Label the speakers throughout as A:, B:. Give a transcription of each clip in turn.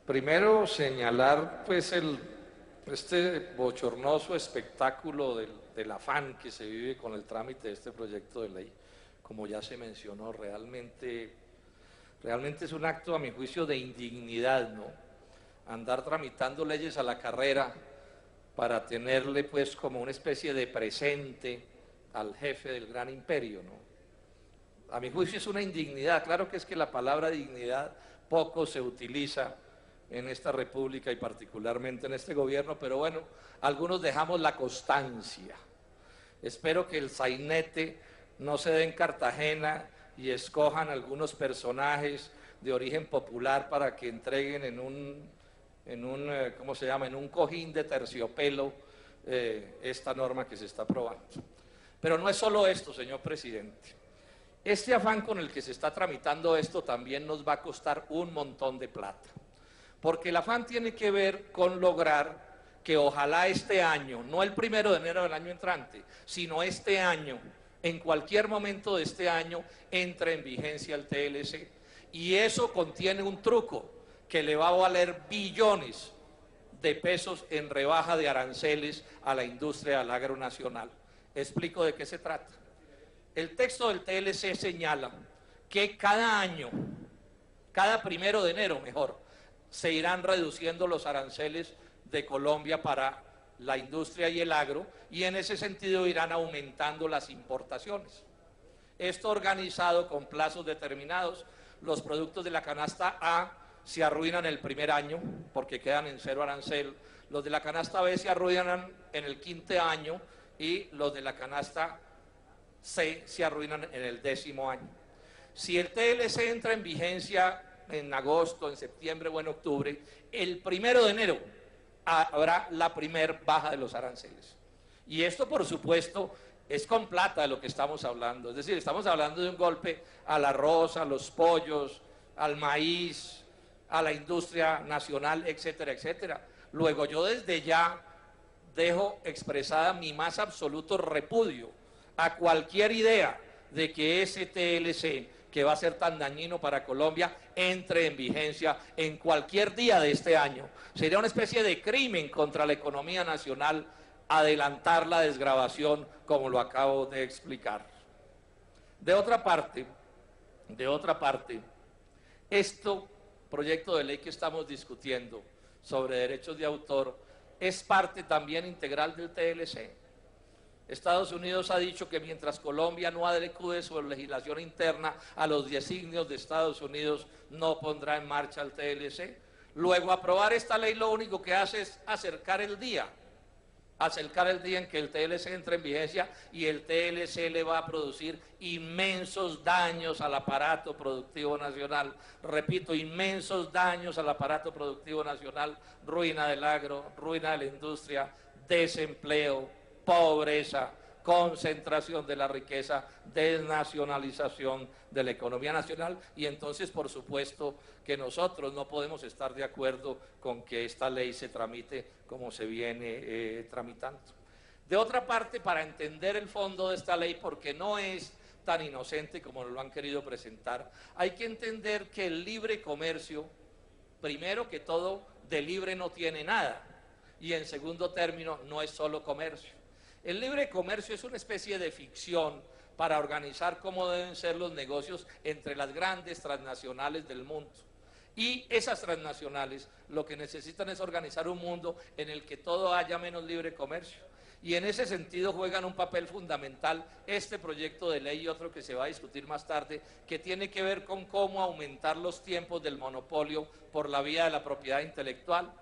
A: Primero señalar pues este bochornoso espectáculo del afán que se vive con el trámite de este proyecto de ley. Como ya se mencionó, realmente es un acto, a mi juicio, de indignidad, ¿no? Andar tramitando leyes a la carrera para tenerle pues como una especie de presente al jefe del gran imperio, ¿no? A mi juicio es una indignidad. Claro que es que la palabra dignidad poco se utiliza en esta república y particularmente en este gobierno, pero bueno, algunos dejamos la constancia. Espero que el sainete no se dé en Cartagena y escojan algunos personajes de origen popular para que entreguen ¿cómo se llama?, en un cojín de terciopelo esta norma que se está aprobando. Pero no es solo esto, señor presidente. Este afán con el que se está tramitando esto también nos va a costar un montón de plata, porque el afán tiene que ver con lograr que ojalá este año, no el 1 de enero del año entrante, sino este año, en cualquier momento de este año, entre en vigencia el TLC. Y eso contiene un truco que le va a valer billones de pesos en rebaja de aranceles a la industria del agro nacional. Explico de qué se trata. El texto del TLC señala que cada año, cada 1 de enero mejor, se irán reduciendo los aranceles de Colombia para la industria y el agro, y en ese sentido irán aumentando las importaciones. Esto organizado con plazos determinados. Los productos de la canasta A se arruinan el primer año porque quedan en cero arancel, los de la canasta B se arruinan en el 5.º año y los de la canasta C se arruinan en el 10.º año. Si el TLC entra en vigencia en agosto, en septiembre o en octubre, el 1 de enero habrá la primer baja de los aranceles. Y esto, por supuesto, es con plata de lo que estamos hablando. Es decir, estamos hablando de un golpe al arroz, a los pollos, al maíz, a la industria nacional, etcétera, etcétera. Luego yo desde ya dejo expresada mi más absoluto repudio a cualquier idea de que ese TLC, que va a ser tan dañino para Colombia, entre en vigencia en cualquier día de este año. Sería una especie de crimen contra la economía nacional adelantar la desgravación, como lo acabo de explicar. De otra parte, este proyecto de ley que estamos discutiendo sobre derechos de autor es parte también integral del TLC. Estados Unidos ha dicho que mientras Colombia no adecue su legislación interna a los designios de Estados Unidos, no pondrá en marcha el TLC. Luego, aprobar esta ley lo único que hace es acercar el día en que el TLC entre en vigencia, y el TLC le va a producir inmensos daños al aparato productivo nacional. Repito, inmensos daños al aparato productivo nacional, ruina del agro, ruina de la industria, desempleo, pobreza, concentración de la riqueza, desnacionalización de la economía nacional. Y entonces, por supuesto, que nosotros no podemos estar de acuerdo con que esta ley se tramite como se viene tramitando. De otra parte, para entender el fondo de esta ley, porque no es tan inocente como lo han querido presentar, hay que entender que el libre comercio, primero que todo, de libre no tiene nada, y en segundo término, no es solo comercio. El libre comercio es una especie de ficción para organizar cómo deben ser los negocios entre las grandes transnacionales del mundo. Y esas transnacionales lo que necesitan es organizar un mundo en el que todo haya menos libre comercio. Y en ese sentido juegan un papel fundamental este proyecto de ley y otro que se va a discutir más tarde, que tiene que ver con cómo aumentar los tiempos del monopolio por la vía de la propiedad intelectual.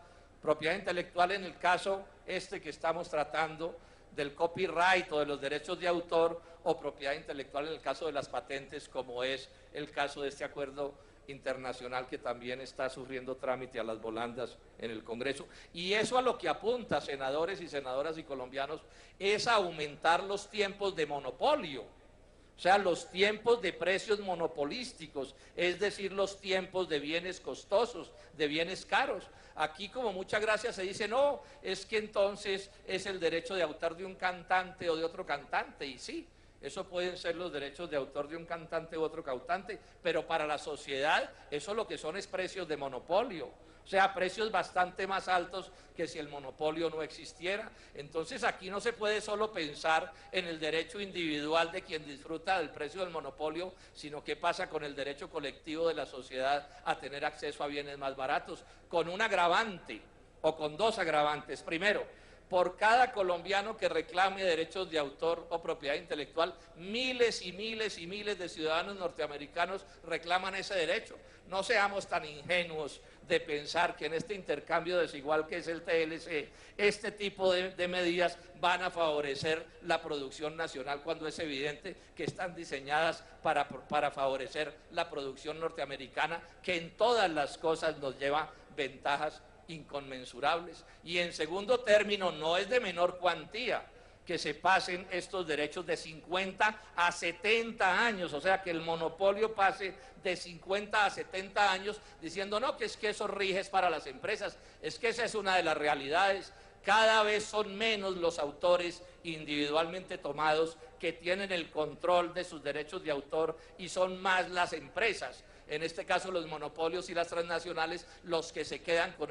A: Propiedad intelectual en el caso que estamos tratando, del copyright o de los derechos de autor, o propiedad intelectual en el caso de las patentes, como es el caso de este acuerdo internacional que también está sufriendo trámite a las volandas en el Congreso. Y eso a lo que apunta, senadores y senadoras y colombianos, es a aumentar los tiempos de monopolio, o sea, los tiempos de precios monopolísticos, es decir, los tiempos de bienes costosos, de bienes caros. Aquí, como mucha gracia, se dice, no, es que entonces es el derecho de autor de un cantante o de otro cantante, y sí, eso pueden ser los derechos de autor de un cantante u otro cantante, pero para la sociedad eso lo que son es precios de monopolio, o sea, precios bastante más altos que si el monopolio no existiera. Entonces aquí no se puede solo pensar en el derecho individual de quien disfruta del precio del monopolio, sino qué pasa con el derecho colectivo de la sociedad a tener acceso a bienes más baratos, con un agravante o con dos agravantes. Primero, por cada colombiano que reclame derechos de autor o propiedad intelectual, miles y miles y miles de ciudadanos norteamericanos reclaman ese derecho. No seamos tan ingenuos de pensar que en este intercambio desigual que es el TLC, este tipo de medidas van a favorecer la producción nacional, cuando es evidente que están diseñadas para favorecer la producción norteamericana, que en todas las cosas nos lleva ventajas inconmensurables. Y en segundo término, no es de menor cuantía que se pasen estos derechos de 50 a 70 años, o sea, que el monopolio pase de 50 a 70 años, diciendo no, que es que eso rige para las empresas. Es que esa es una de las realidades. Cada vez son menos los autores individualmente tomados que tienen el control de sus derechos de autor, y son más las empresas, en este caso los monopolios y las transnacionales, los que se quedan con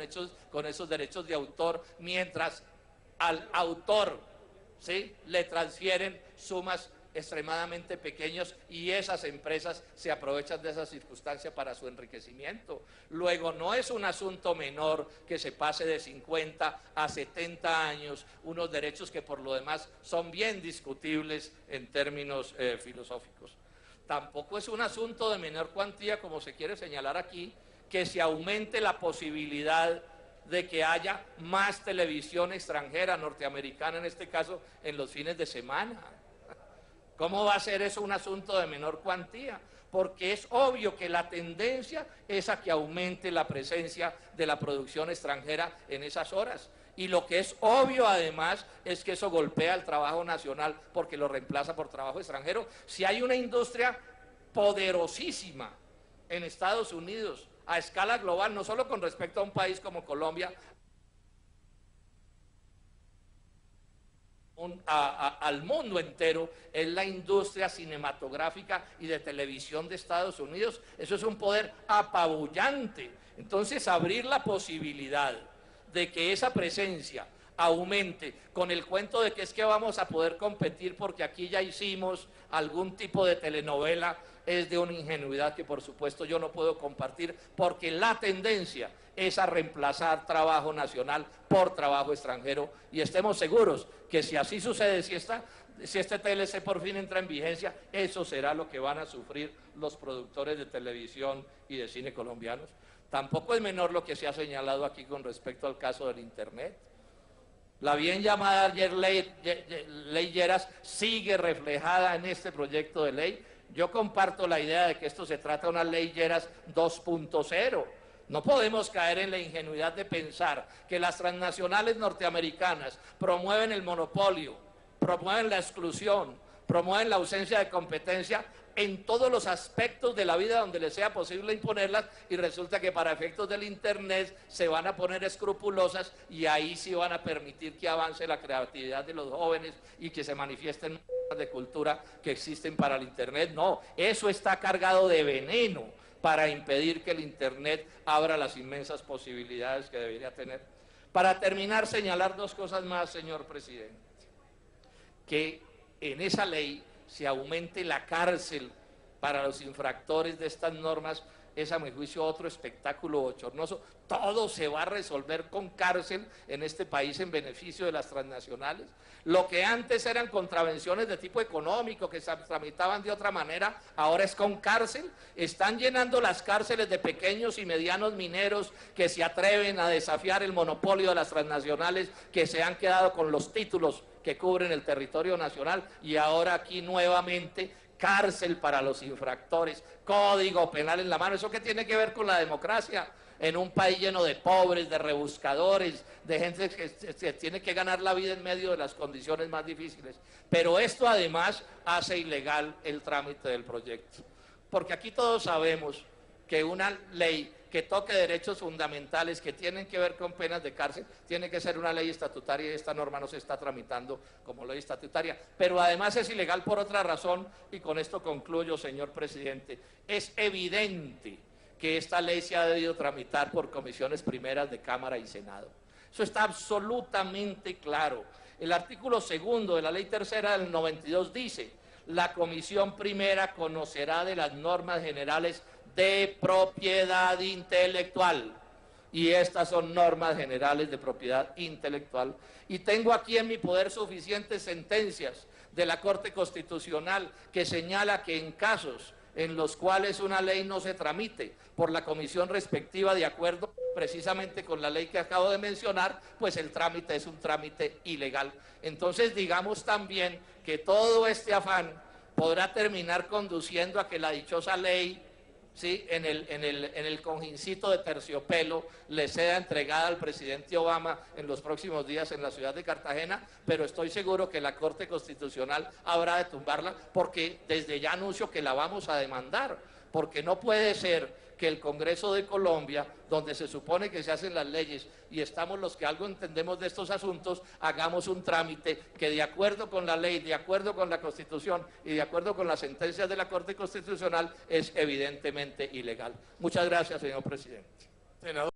A: esos derechos de autor, mientras al autor, ¿sí?, le transfieren sumas extremadamente pequeños, y esas empresas se aprovechan de esa circunstancia para su enriquecimiento. Luego, no es un asunto menor que se pase de 50 a 70 años unos derechos que por lo demás son bien discutibles en términos filosóficos. Tampoco es un asunto de menor cuantía, como se quiere señalar aquí, que se aumente la posibilidad de que haya más televisión extranjera, norteamericana en este caso, en los fines de semana. ¿Cómo va a ser eso un asunto de menor cuantía? Porque es obvio que la tendencia es a que aumente la presencia de la producción extranjera en esas horas. Y lo que es obvio además es que eso golpea el trabajo nacional porque lo reemplaza por trabajo extranjero. Si hay una industria poderosísima en Estados Unidos a escala global, no solo con respecto a un país como Colombia, al mundo entero, es la industria cinematográfica y de televisión de Estados Unidos. Eso es un poder apabullante. Entonces, abrir la posibilidad de que esa presencia aumente con el cuento de que es que vamos a poder competir porque aquí ya hicimos algún tipo de telenovela, es de una ingenuidad que por supuesto yo no puedo compartir, porque la tendencia es a reemplazar trabajo nacional por trabajo extranjero, y estemos seguros que si así sucede, si este TLC por fin entra en vigencia, eso será lo que van a sufrir los productores de televisión y de cine colombianos. Tampoco es menor lo que se ha señalado aquí con respecto al caso del Internet. La bien llamada ayer ley Lleras sigue reflejada en este proyecto de ley. Yo comparto la idea de que esto se trata de una ley Lleras 2.0. No podemos caer en la ingenuidad de pensar que las transnacionales norteamericanas promueven el monopolio, promueven la exclusión, promueven la ausencia de competencia en todos los aspectos de la vida donde les sea posible imponerlas, y resulta que para efectos del Internet se van a poner escrupulosas, y ahí sí van a permitir que avance la creatividad de los jóvenes y que se manifiesten de cultura que existen para el Internet. No, eso está cargado de veneno para impedir que el Internet abra las inmensas posibilidades que debería tener. Para terminar, señalar dos cosas más, señor presidente. Que en esa ley se aumente la cárcel para los infractores de estas normas, es a mi juicio otro espectáculo bochornoso. Todo se va a resolver con cárcel en este país en beneficio de las transnacionales. Lo que antes eran contravenciones de tipo económico que se tramitaban de otra manera, ahora es con cárcel. Están llenando las cárceles de pequeños y medianos mineros que se atreven a desafiar el monopolio de las transnacionales, que se han quedado con los títulos que cubren el territorio nacional, y ahora aquí nuevamente cárcel para los infractores, código penal en la mano. ¿Eso qué tiene que ver con la democracia? En un país lleno de pobres, de rebuscadores, de gente que se tiene que ganar la vida en medio de las condiciones más difíciles. Pero esto además hace ilegal el trámite del proyecto, porque aquí todos sabemos que una ley que toque derechos fundamentales que tienen que ver con penas de cárcel, tiene que ser una ley estatutaria y esta norma no se está tramitando como ley estatutaria. Pero además es ilegal por otra razón, y con esto concluyo, señor presidente. Es evidente que esta ley se ha debido tramitar por comisiones primeras de Cámara y Senado. Eso está absolutamente claro. El artículo 2 de la ley tercera del 92 dice: la comisión primera conocerá de las normas generales de propiedad intelectual. Y estas son normas generales de propiedad intelectual. Y tengo aquí en mi poder suficientes sentencias de la Corte Constitucional que señala que en casos en los cuales una ley no se tramite por la comisión respectiva de acuerdo precisamente con la ley que acabo de mencionar, pues el trámite es un trámite ilegal. Entonces digamos también que todo este afán podrá terminar conduciendo a que la dichosa ley, ¿sí?, en el cojincito de terciopelo le sea entregada al presidente Obama en los próximos días en la ciudad de Cartagena, pero estoy seguro que la Corte Constitucional habrá de tumbarla, porque desde ya anuncio que la vamos a demandar, porque no puede ser que el Congreso de Colombia, donde se supone que se hacen las leyes y estamos los que algo entendemos de estos asuntos, hagamos un trámite que, de acuerdo con la ley, de acuerdo con la Constitución y de acuerdo con las sentencias de la Corte Constitucional, es evidentemente ilegal. Muchas gracias, señor presidente. Senador.